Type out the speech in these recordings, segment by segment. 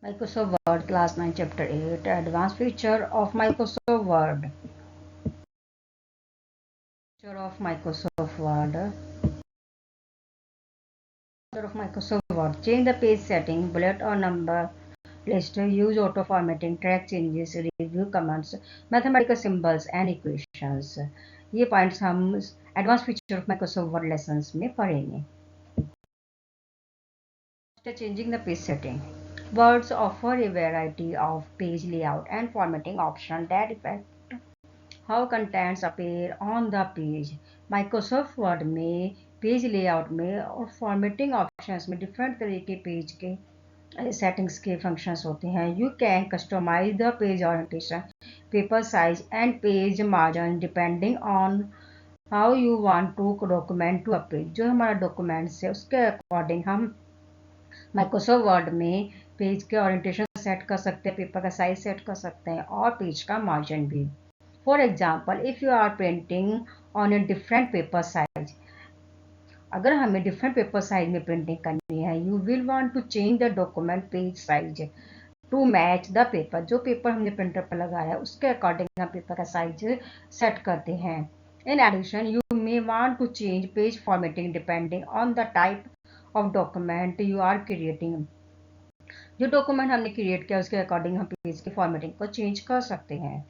Microsoft Word, Class 9, Chapter 8, Advanced Feature of Microsoft Word. Feature of Microsoft Word. Feature of Microsoft Word. Change the page setting, bullet or number list, use auto formatting, track changes, review commands, mathematical symbols and equations. ये points हम advance feature of Microsoft word lessons में पढ़ेंगे. Changing the page setting. Words offer a variety of page layout and formatting options that affect how contents appear on the page. Microsoft Word में page layout में और formatting options में different तरह के page के settings के functions होते हैं. You can customise the page orientation, paper size and page margin depending on how you want to document to a page. जो हमारा डॉक्यूमेंट्स है उसके अकॉर्डिंग हम माइक्रोसॉफ्ट वर्ड में पेज के ओरिएंटेशन सेट कर सकते हैं, पेपर का साइज सेट कर सकते हैं और पेज का मार्जिन भी. For example, if you are printing on a different paper size, अगर हमें डिफरेंट पेपर साइज में प्रिंटिंग करनी है, you will want to change the document page size to match the paper. जो पेपर हमने printer पर लगाया है उसके अकॉर्डिंग हम पेपर का साइज सेट करते हैं. In addition, you may want to change page formatting depending on the type of document you are creating. जो डॉक्यूमेंट हमने क्रिएट किया उसके अकॉर्डिंग हम पेज की फॉर्मेटिंग को चेंज कर सकते हैं.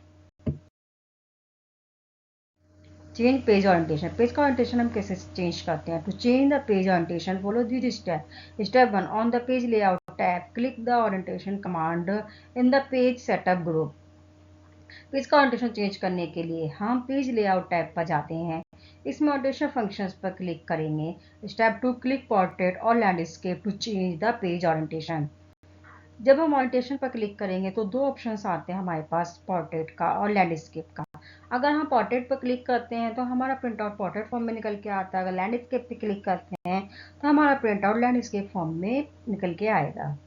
Change page orientation. पेज का ओरिएंटेशन हम कैसे चेंज करते हैं? To change the page orientation follow this step. Step 1, on the page layout tab click the orientation command in the page setup group. Page का orientation change करने के लिए हम पेज लेआउट टैब पर जाते हैं. इसमें ओरिएंटेशन फंक्शंस पर क्लिक करेंगे. स्टेप 2, क्लिक पोर्ट्रेट और landscape to change the page orientation. जब हम ओरिएंटेशन पर क्लिक करेंगे तो दो ऑप्शंस आते हैं हमारे पास, पोर्ट्रेट का और लैंडस्केप का. अगर हम पोर्ट्रेट पर क्लिक करते हैं तो हमारा प्रिंट आउट पोर्ट्रेट फॉर्म में निकल के आता है. अगर लैंडस्केप पे क्लिक करते हैं तो हमारा प्रिंट आउट लैंडस्केप फॉर्म में निकल के आएगा.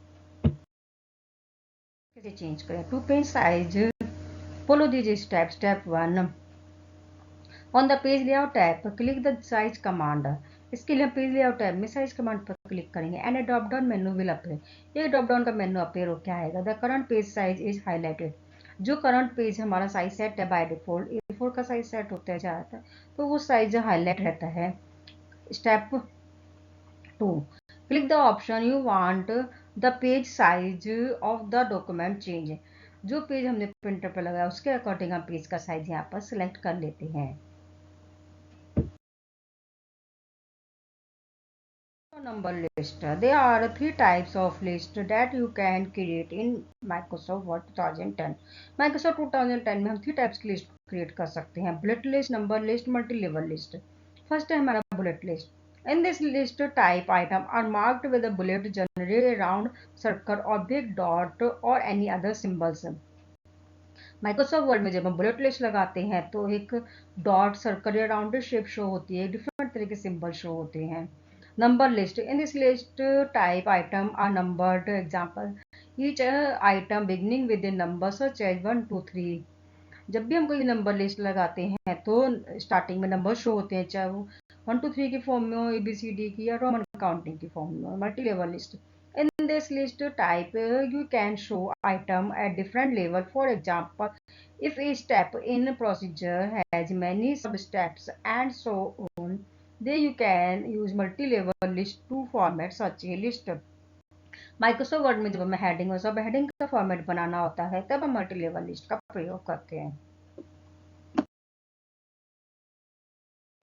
कैसे चेंज करें? To page size, follow this step. Step 1, on the page layout tab click the size command. इसके लिए हम पेज लेआउट टैब में साइज कमांड पर क्लिक करेंगे and a drop down menu will appear. ये ड्रॉप डाउन का menu appear हो क्या आएगा? The current page size is highlighted. जो करंट पेज हमारा साइज सेट है बाय डिफॉल्ट A4 का साइज सेट होता जाता है तो वो साइज हाईलाइट रहता है. Step 2, click the option you want the page size of the document change. जो पेज हमने प्रिंटर पर लगाया उसके अकॉर्डिंग हम पेज का साइज यहाँ पर सिलेक्ट कर लेते हैं. Number list. There are three types of list that you can create in Microsoft Word 2010. Microsoft 2010 में हम 3 टाइप्स की लिस्ट क्रिएट कर सकते हैं. Bullet list, number list, multi level list. First है हमारा bullet list. In this list, type item are marked with a bullet, generate a round circle or big dot or any other symbols. Microsoft Word में जब हम bullet list लगाते हैं तो एक dot, circle या राउंडेड शेप शो होती है, डिफरेंट तरह के सिंबल शो होते हैं. Number list. In this list type item are numbered. Example, each item beginning with a number such as 1 2 3. जब भी हम कोई नंबर लिस्ट लगाते हैं तो स्टार्टिंग में नंबर शो होते हैं, चाहे वो 1 2 3 की फॉर्म में हो, ABCD की या रोमन काउंटिंग की फॉर्म में हो. Multi level list. In this list type, you can show item at different level. For example, if a step in procedure has many sub-steps and so on, then you can use multi-level list to format such a list. Microsoft Word में जब हमें heading और सब heading का format बनाना होता है तब हम मल्टी लेवल लिस्ट का प्रयोग करते हैं.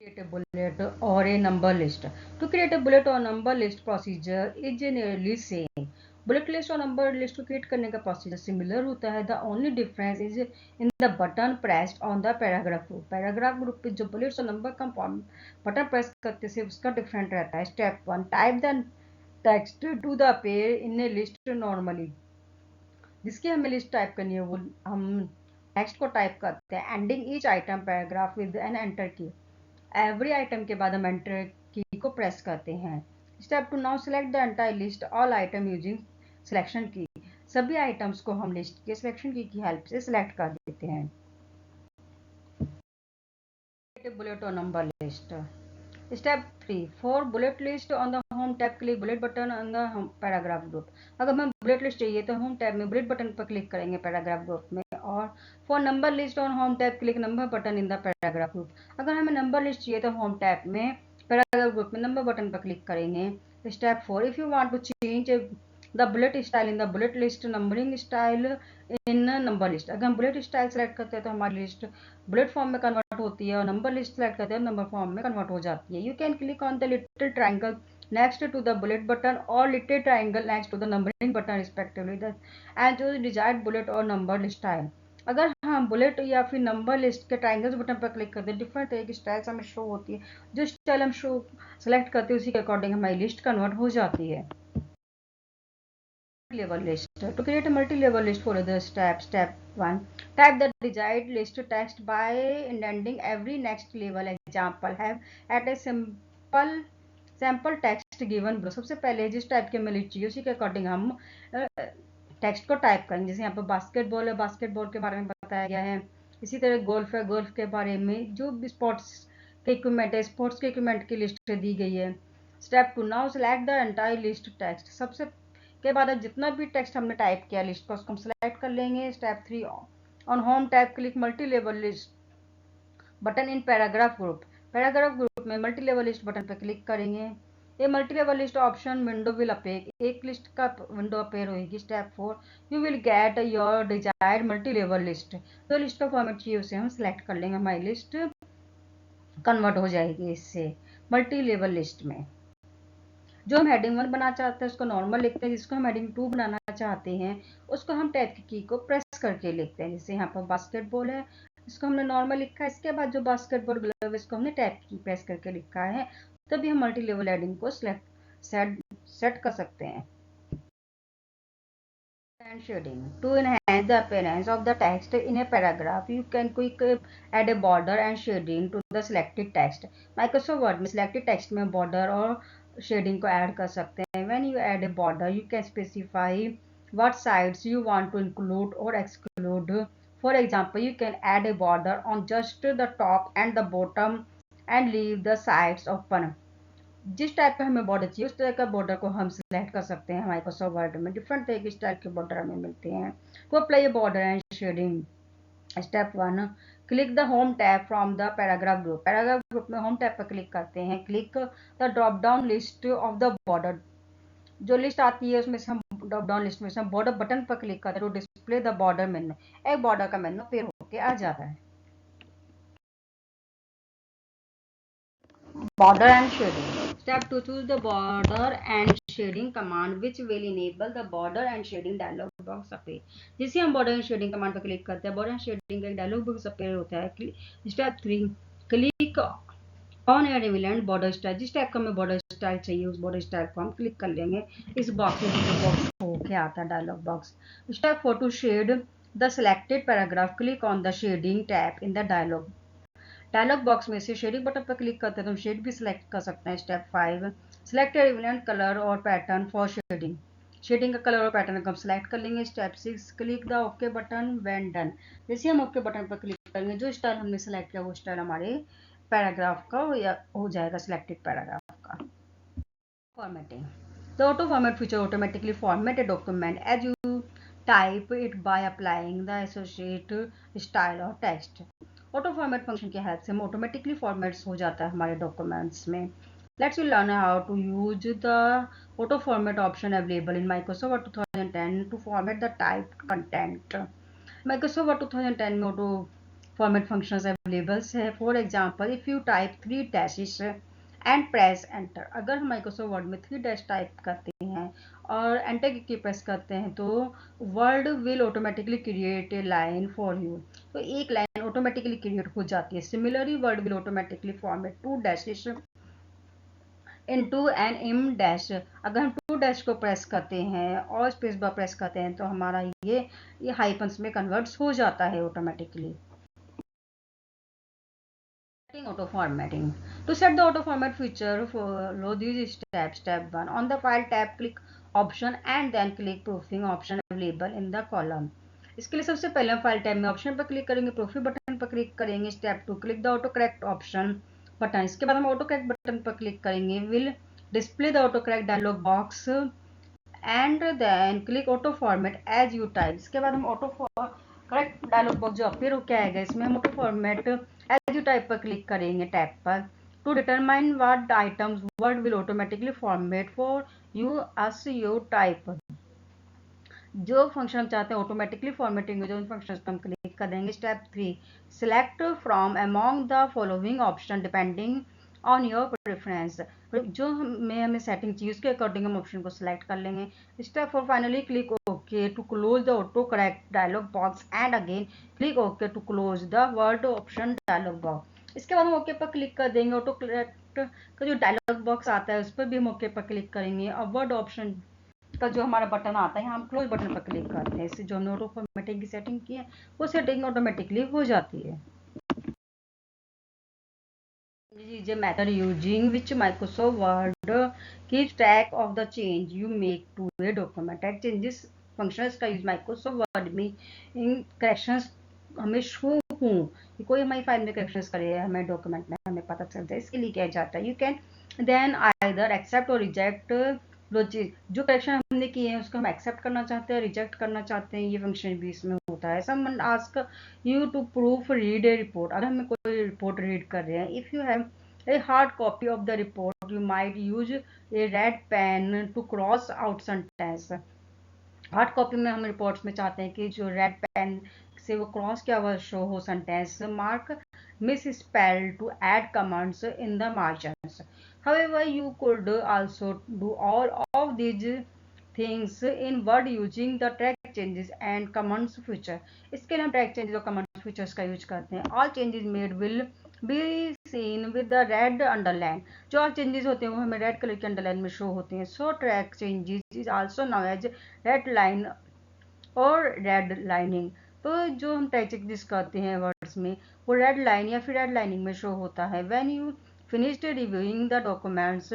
Create a bullet or a number list. To create a bullet or number list procedure is generally same. Bullet list और नंबर लिस्ट को क्रिएट करने का प्रोसीजर सिमिलर होता है. The only difference is in the button pressed on the paragraph group. Paragraph group पे जो bullets और number का बटन प्रेस करते से उसका डिफरेंट रहता है. Step 1, type the text to the pair in a list normally. जिसकी हमें लिस्ट टाइप करनी है वो हम टेक्स्ट को टाइप करते हैं. Ending each item paragraph with an enter key. Every item के बाद हम एंटर की को प्रेस करते हैं. Step 2, now select the entire list all item using selection key. सभी आइटम्स को हम लिस्ट के सिलेक्शन की हेल्प से सिलेक्ट कर देते हैं. बुलेट और number list. Step 3 for bullet list on the home tab click bullet button on the paragraph group. अगर हमें बुलेट लिस्ट चाहिए तो होम टैब में बुलेट बटन पर क्लिक करेंगे पैराग्राफ ग्रुप में, और for number list on home tab click number button in the paragraph group. अगर हमें नंबर लिस्ट चाहिए तो होम टैब में पैराग्राफ ग्रुप में नंबर बटन पर क्लिक करेंगे। Step 4 if you want to change the bullet style in the bullet list numbering style in number list. अगर हम बुलेट स्टाइल सेलेक्ट करते हैं तो हमारी लिस्ट बुलेट फॉर्म में कन्वर्ट होती है, और नंबर लिस्ट सेलेक्ट करते हैं नंबर फॉर्म में कन्वर्ट हो जाती है। You can click on the little triangle next to the bullet button और little triangle next to the numbering button respectively and जो डिजायर्ड बुलेट और नंबर लिस्ट स्टाइल। अगर हम बुलेट या फिर नंबर लिस्ट के ट्राइंगल्स बटन पर click करते हैं डिफरेंट तरह की स्टाइल्स हमें शो होती है। जो स्टाइल हम शो सेलेक्ट करते हैं उसी के अकॉर्डिंग हमारी लिस्ट कन्वर्ट हो जाती है। Level list. To create a multi-level list, follow the steps. Step 1. Type the desired list text by indenting every next level. Example have at a sample text given below. सबसे पहले जिस type की हमें list चाहिए उसी के according हम text को टाइप करेंगे। जैसे यहाँ पर बास्केटबॉल है, बास्केटबॉल के बारे में बताया गया है। इसी तरह गोल्फ है, गोल्फ के बारे में जो भी स्पोर्ट्स के इक्विपमेंट है, स्पोर्ट्स के इक्विपमेंट की लिस्ट दी गई है। Step 2. Now select the entire list text. सबसे के बाद जितना भी टेक्स्ट हमने टाइप किया लिस्ट का उसको हम सेलेक्ट कर लेंगे। Step 3 on home tab click multi level list button in paragraph group. Paragraph group में मल्टी लेवल लिस्ट बटन पर क्लिक करेंगे। ये multi level list option window will appear, एक लिस्ट का विंडो अपेयर होगी। Step 4 you will get your desired multi level list. जो list का format चाहिए उसे हम सेलेक्ट कर लेंगे, हमारी लिस्ट कन्वर्ट हो जाएगी इससे मल्टी लेवल लिस्ट में। जो हम हेडिंग 1 बनाना चाहते हैं उसको नॉर्मल लिखते हैं, जिसको हम हेडिंग 2 बनाना चाहते हैं उसको हम टैब की को प्रेस करके लिखते हैं। जैसे यहाँ पर बास्केटबॉल है, इसको हमने नॉर्मल लिखा है, इसके बाद जो बास्केटबॉल ग्लव इसको हमने टैब की प्रेस करके लिखा है, तभी हम मल्टी लेवल हेडिंग को सेट कर सकते हैं। And shading. To enhance the appearance of the text in a paragraph, you can quickly add a border and shading to the selected text. Microsoft Word में selected text में border और shading को add कर सकते हैं। When you add a border, you can specify what sides you want to include or exclude. For example, you can add a border on just the top and the bottom and leave the sides open. जिस type का हमें border चाहिए उस तरह का border को हम select कर सकते हैं। माइक्रोसॉफ्ट वर्ड में डिफरेंट तरह के स्टाइल के बॉर्डर हमें मिलते हैं। तो apply border and shading. Step 1 click the home tab from the paragraph group. Paragraph group में होम टैब पर क्लिक करते हैं। Click the drop down list of the border. जो लिस्ट आती है उसमें से हम ड्रॉप डाउन लिस्ट में से हम बॉर्डर बटन पर क्लिक करते हैं तो डिस्प्ले द बॉर्डर मेन्यू, एक बॉर्डर का मेन्यू पेड़ होके आ जाता है। Border and shading. Step 2 choose the border and shading command which will enable the border and shading dialog box appear. जिसे हम border and shading command पर क्लिक करते हैं border and shading का एक dialog box appear होता है। Step 3 click on a relevant border style। जिस टाइप का हमें border style चाहिए उस border style को हम क्लिक कर लेंगे। इस बॉक्स में बॉक्स होके आता है dialog box। Step 4 to shade the selected paragraph click on the shading tab in the dialogue box में से शेडिंग बटन पर क्लिक करते हैं तो हम शेड भी सिलेक्ट कर सकते हैं। स्टेप 5 सिलेक्ट रिलेवेंट कलर और पैटर्न फॉर शेडिंग। शेडिंग का कलर और पैटर्न को हम सिलेक्ट कर लेंगे। Step 6 click the okay button when done. जैसे हम ओके बटन पर क्लिक करेंगे जो स्टाइल हमने सेलेक्ट किया वो स्टाइल हमारे पैराग्राफ का हो जाएगा सिलेक्टेड पैराग्राफ का। Formatting the auto format feature automatically format a document as you type it by applying the associate style or text. Auto format function की हेल्प से हम ऑटोमेटिकली फॉर्मेट्स हो जाता है हमारे डॉक्यूमेंट्स में। Let's we learn how to use the auto format option available in Microsoft Word 2010 to format the type content. Microsoft Word 2010 में auto format functions available है। For example if you type 3 dashes and press enter. अगर हम Microsoft Word में 3 dash type करते हैं और enter की press करते हैं तो Word will automatically create a line for you. तो एक लाइन ऑटोमेटिकली क्रिएट हो जाती है। Similarly Word will automatically format 2 dashes into an em dash. अगर हम 2 डैश को प्रेस करते हैं और स्पेस बार प्रेस करते हैं तो हमारा ये हाइफन्स में कन्वर्ट्स हो जाता है automatically. Auto formatting. To set the auto format feature, follow these steps. Step 1 on the file tab click option and then click proofing option available in the column. इसके लिए सबसे पहले हम फाइल टैब में option पर click करेंगे, proofing button पर click करेंगे। Step 2 click the auto correct option button. इसके बाद हम ऑटो करेक्ट बटन पर क्लिक करेंगे, will display the auto correct dialog box and then click auto format as you type. इसके बाद हम ऑटो करेक्ट डायलॉग बॉक्स जो अपीयर होकर आएगा, इसमें हम auto format as you type पर क्लिक करेंगे, टैब पर, to determine what items Word will automatically format for you as you type. जो फंक्शन हम चाहते हैं ऑटोमेटिकली फॉर्मेटिंग में, जो उन फंक्शंस पर हम क्लिक कर देंगे। Step 3, select from among the following option depending on your preference. जो हमें सेटिंग चाहिए उसके अकॉर्डिंग हम ऑप्शन को सिलेक्ट कर लेंगे। Step 4, finally click okay to close the auto correct dialog box and again click okay to close the Word option dialog box. इसके बाद हम ओके पर क्लिक कर देंगे। ऑटो करेक्ट का जो डायलॉग बॉक्स आता है उस पर भी हम ओके पर क्लिक करेंगे। और वर्ड ऑप्शन का जो हमारा बटन आता है, हम क्लोज बटन पर क्लिक करते हैं। इससे जो हमने ऑटो फॉर्मेटिंग की सेटिंग की है वो सेटिंग ऑटोमेटिकली हो जाती है। is a method using which Microsoft Word keeps track of the change you make to a document. Track changes functions का यूज Microsoft Word में इन करेक्शंस हमें शो हों कि कोई हमारी फाइल में करेक्शंस करे, हमें डॉक्यूमेंट में हमें पता चलता है। इसके लिए क्या जाता है, you can then either accept और रिजेक्ट जो करेक्शन हमने किए हैं उसको हम एक्सेप्ट करना चाहते हैं, रिजेक्ट करना चाहते हैं, ये फंक्शन भी इसमें होता है। Someone ask you to proofread a report, अगर हमें कोई रिपोर्ट रीड कर रहे हैं, if you have a hard copy of the report you might use a red pen to cross out sentence। Hard copy में हम reports में चाहते हैं कि जो रेड पेन से वो क्रॉस किया हुआ शो हो sentence, mark misspell to add commands in the margins. However, you could also do all of these things in Word using the track changes and commands feature। इसके लिए हम track changes और commands features का use करते हैं। All changes made will be seen with the red underline। जो all changes होते हैं वो हमें रेड कलर के अंडरलाइन में शो होते हैं। So track changes is also known as red line और रेड लाइनिंग। तो जो हम ट्रैक चेंजेस करते हैं वर्ड्स में वो रेड लाइन या फिर रेड लाइनिंग में शो होता है। When you finished reviewing the documents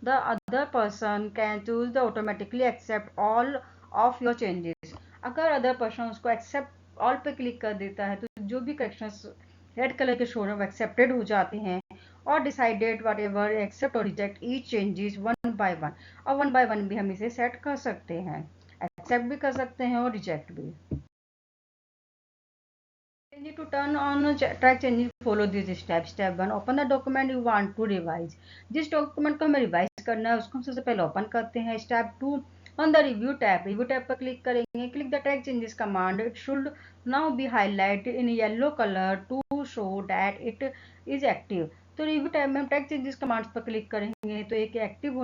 the other person can choose the automatically accept all of your changes. अगर अदर पर्सन उसको एक्सेप्ट ऑल पे क्लिक कर देता है तो जो भी करेक्शंस रेड कलर के शो वो एक्सेप्टेड हो जाते हैं। Or decided whatever accept और reject each changes one by one. और वन बाय वन भी हम इसे सेट कर सकते हैं, एक्सेप्ट भी कर सकते हैं और रिजेक्ट भी। To turn on track changes, follow this step। Step 1, open the document you want to revise। जिस डॉक्यूमेंट को हमें रिवाइज करना है उसको हम सबसे पहले ओपन करते हैं। Step 2, on the review tab, review tab पर क्लिक करेंगे। Click the track changes command, it should now be highlighted in yellow color to show that it is active। तो रिव्यू टैब में हम ट्रैक चेंजेस कमांड्स पर click करेंगे तो एक active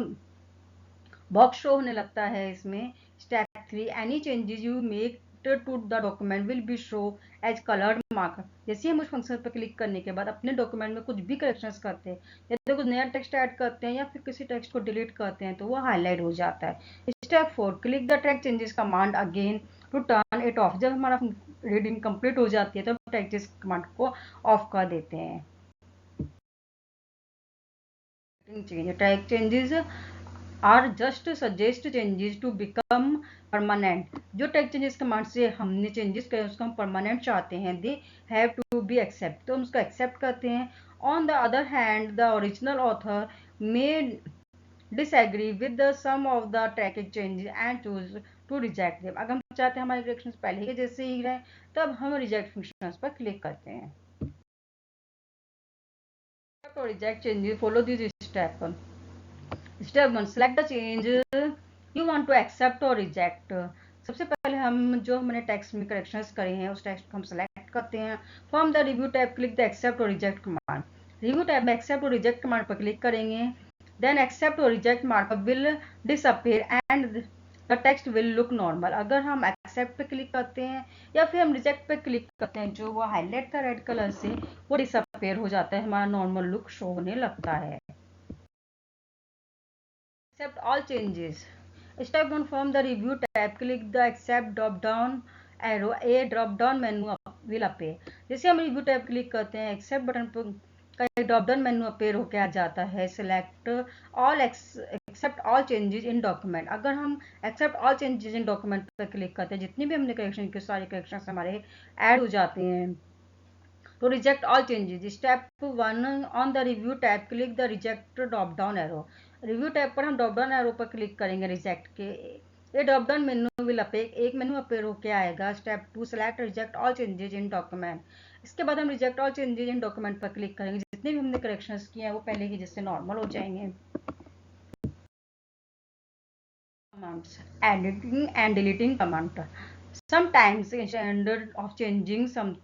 box show होने लगता है इसमें। Step 3, any changes you make to the document will be show as coloured marker. जैसे हम उस फंक्शन पर क्लिक करने के बाद अपने डॉक्यूमेंट में कुछ भी करेक्शंस करते हैं या तो कुछ नया टेक्स्ट ऐड करते हैं या फिर किसी टेक्स्ट को डिलीट करते हैं तो वो हाईलाइट हो जाता है। Step 4, click the track changes command again to turn it off. जब हमारा रीडिंग कंप्लीट हो जाती है तो हम ट्रैक चेंजेस कमांड को ऑफ कर देते हैं। Track changes are just suggest changes to become permanent. जो ट्रैक चेंजेस कमांड से हमने चेंजेस करे उसको हम परमानेंट चाहते हैं, they have to be accept, तो हम उसको एक्सेप्ट करते हैं। On the other hand the original author may disagree with the some of the track changes and choose to reject them. अगर हम चाहते हैं हमारे करेक्शंस पहले के जैसे ही रहे तब हम रिजेक्ट फंक्शंस पर क्लिक करते हैं। तो reject changes, follow this step. Step 1, select the change you want to accept और रिजेक्ट। सबसे पहले हम जो हमने टेक्स्ट में करेक्शंस करे हैं उस टेक्स्ट को हम सेलेक्ट करते हैं। From the review tab click the accept और रिजेक्ट कमांड। रिव्यू टैब में एक्सेप्ट और रिजेक्ट कमांड पर क्लिक करेंगे। देन एक्सेप्ट और reject markup will disappear and the text will look normal. अगर हम एक्सेप्ट पे क्लिक करते हैं या फिर हम रिजेक्ट पे क्लिक करते हैं जो वो हाईलाइट था रेड कलर से वो डिसअपीयर हो जाता है, हमारा नॉर्मल लुक शो होने लगता है। Accept all changes। Step 1, from the review tab click the accept drop down arrow, a drop down menu will appear। जैसे हम रिव्यू टैब क्लिक करते हैं एक्सेप्ट बटन पर का एक ड्रॉप डाउन मेन्यू अपेयर होकर आ जाता है। Select all accept all changes in document. अगर हम accept all changes in document पर क्लिक करते हैं जितनी भी हमने करेक्शन की सारी करेक्शन हमारे ऐड हो जाते हैं तो reject all changes, step 1 on the review tab click the reject drop down arrow. Review tab पर हम ड्रॉप डाउन एरो पर क्लिक करेंगे रिजेक्ट के, ये drop down menu will appear, एक मेनू अपेयर होके आएगा। Step 2 select reject all changes in document. इसके बाद हम reject all changes in document पर क्लिक करेंगे, जितने भी हमने करेक्शंस किए हैं वो पहले की जैसे नॉर्मल हो जाएंगे। Commands, editing and deleting command. Sometimes instead of changing some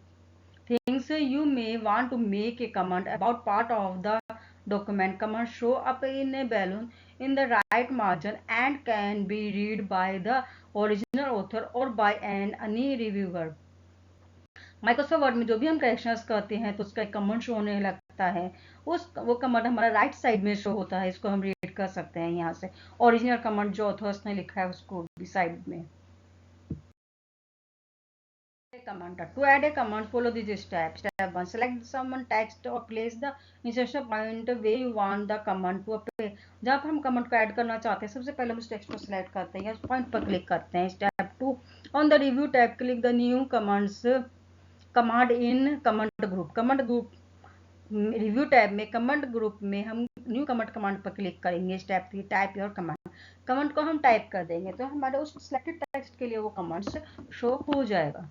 things, you may want to make a comment about part of the document. Comments show up in a balloon in the right margin and can be read by the original author or by any reviewer. Microsoft Word में जो भी हम corrections करते हैं तो उसका एक comment show होने लगता है, वो कमेंट हमारा राइट साइड में शो होता है, इसको हम रीड कर सकते हैं यहाँ से। ओरिजिनल कमेंट जो ऑथर्स ने लिखा है उसको भी साइड में। Command. To add a command, follow these steps. Step 1. Select someone text or place the insertion point where you want the command to appear. जब हम कमेंट को ऐड करना चाहते हैं सबसे पहले हम उस टेक्स्ट को सिलेक्ट करते हैं या उस पॉइंट पर क्लिक करते हैं। Step 2 on the review tab click the new command in command group. Command group review tab में कमांड ग्रुप में हम न्यू कमांड पर क्लिक करेंगे। स्टेप 3 टाइप योर कमांड को हम टाइप कर देंगे तो हमारे उस सिलेक्टेड टेक्स्ट के लिए वो कमांड्स शो हो जाएगा।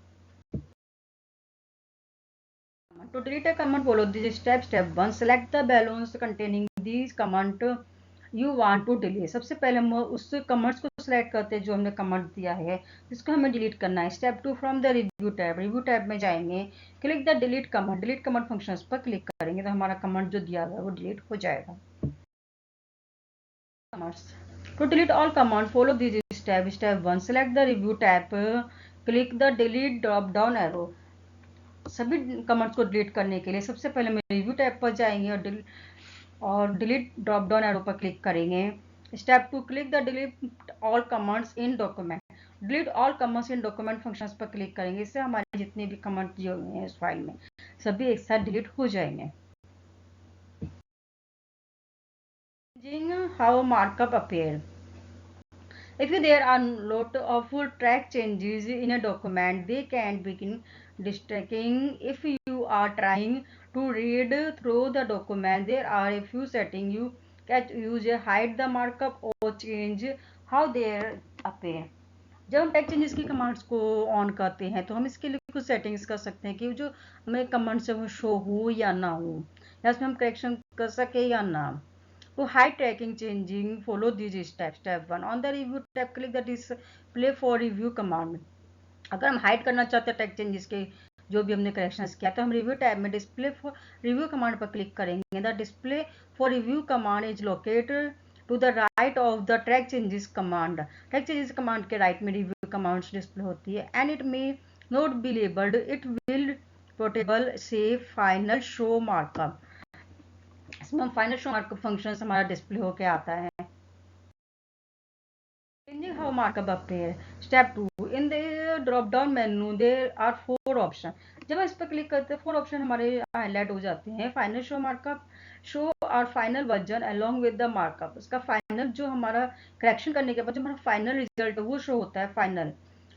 To delete a command, follow this step. Step 1. Select the balloons containing these command you want to delete. सबसे पहले हम उस कमांड्स को सिलेक्ट करते हैं जो हमने कमांड दिया है जिसको हमें डिलीट करना है। Step 2 from the review tab, review tab में जाएंगे, click the delete command, delete command functions पर क्लिक करेंगे तो हमारा कमांड जो दिया गया वो डिलीट हो जाएगा। To delete all command, follow this step. Step 1. Select the review tab, click the delete drop down arrow. सभी कमेंट्स को डिलीट करने के लिए सबसे पहले हम रिव्यू टैब पर जाएंगे और डिलीट ड्रॉप डाउन एरो पर क्लिक करेंगे। Step 2 click the delete all commands in document, delete all commands in document functions पर क्लिक करेंगे। इससे हमारे जितने भी कमांड दिए हुए हैं इस फाइल में सभी एक साथ डिलीट हो जाएंगे। How markup appear, if there are lot of track changes in a document, they can begin distracting. If you are trying to read through the document, there are a few settings you can use, hide the markup or change how they appear. जब हम text changes की commands को on करते हैं तो हम इसके लिए कुछ सेटिंग्स कर सकते हैं कि जो हमें कमांड्स है वो शो हो या ना हो, या उसमें हम करेक्शन कर सके या ना। To hide tracking changing, follow these steps. Step 1 on the review tab click the display for review command. अगर हम हाइड करना चाहते हैं टेक्स्ट चेंजेस के जो भी हमने करेक्शंस किया तो हम रिव्यू टैब में डिस्प्ले फॉर रिव्यू कमांड पर क्लिक करेंगे। The display for review command is located to the right of the track changes command. Track changes command के राइट में रिव्यू कमांड्स डिस्प्ले होती है and it may not be labelled, it will probably say final show markup. इसमें हम final show markup function हमारा display होके आता है। Changing how markup appear. Step 2 in the drop down menu there are 4 option. जब हम इस पर क्लिक करते हैं 4 ऑप्शन हमारे हाईलाइट हो जाते हैं। फाइनल शो मार्कअप, शो और final version along with the markup. इसका फाइनल जो हमारा करेक्शन करने के बाद जो हमारा फाइनल रिजल्ट है वो शो होता है final.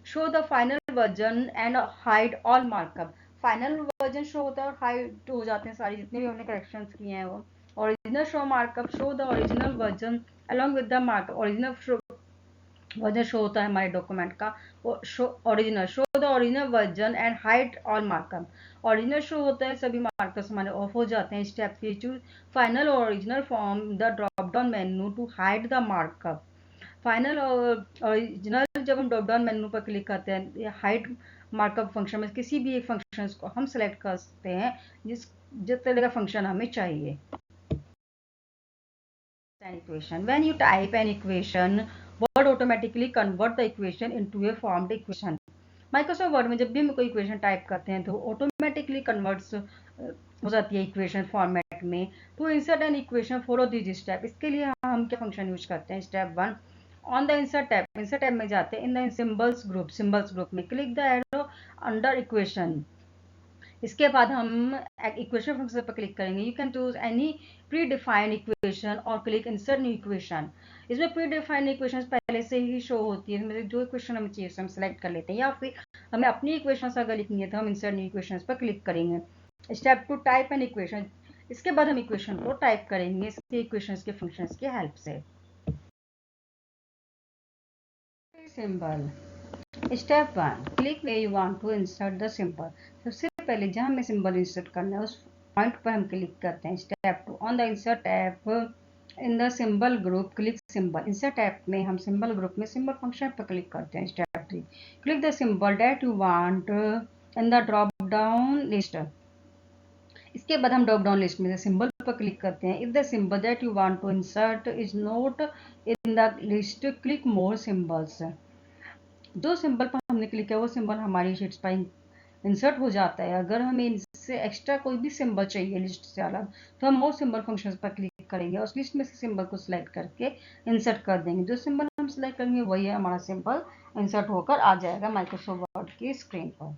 Show the final version and hide all markup. Final version show होता है और हाइड हो जाते हैं सारी जितने भी हमने करेक्शन किए हैं वो। Original show markup, show the original version along with the markup. Original version show होता है हमारे डॉक्यूमेंट का, वो show original, show the original version and hide all markup. Original show होता है सभी मार्कर्स हमारे ऑफ हो जाते हैं। Step 3 choose final original from the drop down menu to hide the markup. Final original जब हम ड्रॉप डाउन मेन्यू पर क्लिक करते हैं हाइड मार्कअप फंक्शन में किसी भी एक फंक्शन को हम सेलेक्ट कर सकते हैं जिस तरह का फंक्शन हमें चाहिए। An equation. When you type an equation, Word automatically convert the equation into a formed equation. Microsoft Word में जब भी हम कोई इक्वेशन टाइप करते हैं तो ऑटोमेटिकली कन्वर्ट्स हो जाती है इक्वेशन फॉर्मेट में। To insert an equation follow this step, इसके लिए हम क्या फंक्शन यूज करते हैं। Step 1 on the insert tab में जाते हैं। इन द सिंबल्स ग्रुप में click the arrow under equation. इसके बाद हम इक्वेशन फंक्शन पर क्लिक करेंगे। You can choose any predefined equation or click insert new equation. इसमें प्री डिफाइंड इक्वेशन पहले से ही शो होती है, इसमें जो इक्वेशन हमें चाहिए हम सेलेक्ट कर लेते हैं, या फिर हमें अपनी इक्वेशन अगर लिखनी है तो हम इंसर्ट न्यू इक्वेशन पर क्लिक करेंगे। Step 2 type an equation. इसके बाद हम इक्वेशन को टाइप करेंगे इसके इक्वेशंस के फंक्शंस की हेल्प से। Symbol. Step 1 click where you want to insert the symbol. सबसे पहले जहां हमें सिंबल इंसर्ट करना है उस पॉइंट पर हम क्लिक करते हैं। Step 2 on the insert tab in the symbol group click symbol. Insert tab में हम सिंबल ग्रुप में सिंबल फंक्शन पर क्लिक करते हैं। Step 3 click the symbol that you want in the drop down list. इसके बाद हम ड्रॉप डाउन लिस्ट में से सिंबल पर क्लिक करते हैं। If the symbol that you want to insert is not in the list click more symbols. जो symbol पर हमने क्लिक किया वो सिंबल हमारी शीट्स पर इंसर्ट हो जाता है। अगर हमें इससे एक्स्ट्रा कोई भी सिंबल चाहिए लिस्ट से अलग तो हम मोर सिंबल फंक्शन पर क्लिक करेंगे और उस लिस्ट में से सिंबल को सिलेक्ट करके इंसर्ट कर देंगे। जो सिंबल हम सिलेक्ट करेंगे वही हमारा सिंबल इंसर्ट होकर आ जाएगा माइक्रोसॉफ्ट वर्ड की स्क्रीन पर।